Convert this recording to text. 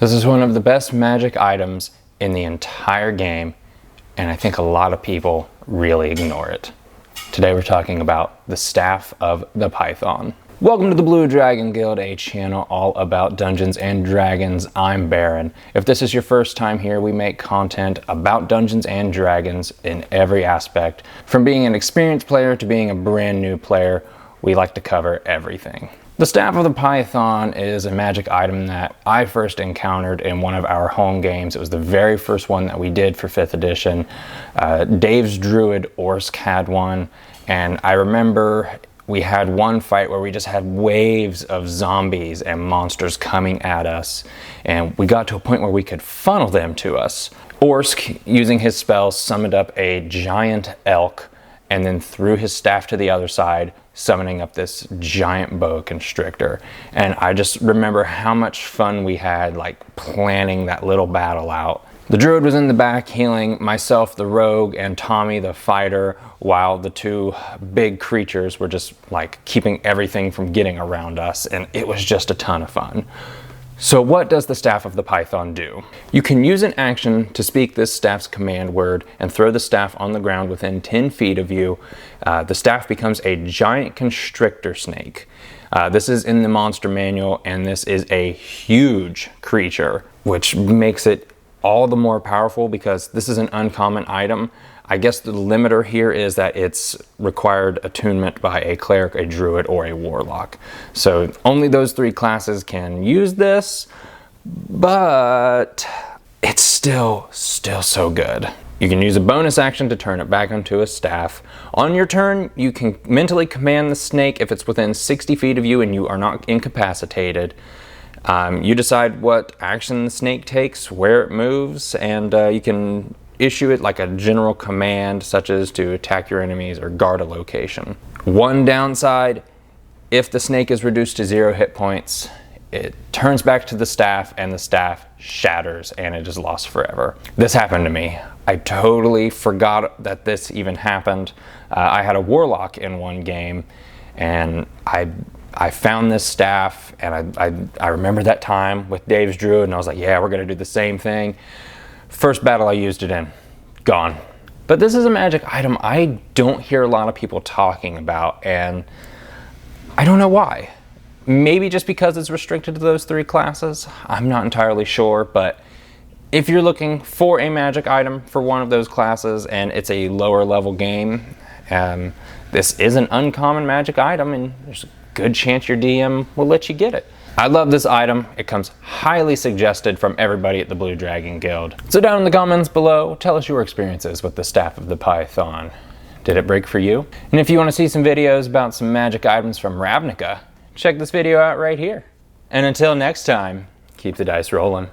This is one of the best magic items in the entire game, and I think a lot of people really ignore it. Today we're talking about the Staff of the Python. Welcome to the Blue Dragon Guild, a channel all about Dungeons and Dragons. I'm Baron. If this is your first time here, we make content about Dungeons and Dragons in every aspect. From being an experienced player to being a brand new player, we like to cover everything. The Staff of the Python is a magic item that I first encountered in one of our home games. It was the very first one that we did for 5th edition. Dave's Druid Orsk had one, and I remember we had one fight where we just had waves of zombies and monsters coming at us, and we got to a point where we could funnel them to us. Orsk, using his spells, summoned up a giant elk and then threw his staff to the other side, summoning up this giant boa constrictor. And I just remember how much fun we had planning that little battle out. The druid was in the back healing myself, the rogue, and Tommy, the fighter, while the two big creatures were just keeping everything from getting around us, and it was just a ton of fun. So what does the Staff of the Python do? You can use an action to speak this staff's command word and throw the staff on the ground within 10 feet of you. The staff becomes a giant constrictor snake. This is in the monster manual, and this is a huge creature, which makes it all the more powerful because this is an uncommon item. I guess the limiter here is that it's required attunement by a cleric, a druid, or a warlock. So only those 3 classes can use this, but it's still so good. You can use a bonus action to turn it back into a staff. On your turn, you can mentally command the snake if it's within 60 feet of you and you are not incapacitated. You decide what action the snake takes, where it moves, and you can issue it like a general command, such as to attack your enemies or guard a location. One downside, if the snake is reduced to 0 hit points, it turns back to the staff and the staff shatters and it is lost forever. This happened to me. I totally forgot that this even happened. I had a warlock in one game, and I found this staff, and I remember that time with Dave's Druid, and I was like, yeah, we're gonna do the same thing. First battle I used it in, gone. But this is a magic item I don't hear a lot of people talking about, and I don't know why. Maybe just because it's restricted to those 3 classes. I'm not entirely sure, but if you're looking for a magic item for one of those classes and it's a lower level game, this is an uncommon magic item, and there's a good chance your DM will let you get it. I love this item. It comes highly suggested from everybody at the Blue Dragon Guild. So down in the comments below, tell us your experiences with the Staff of the Python. Did it break for you? And if you want to see some videos about some magic items from Ravnica, check this video out right here. And until next time, keep the dice rolling.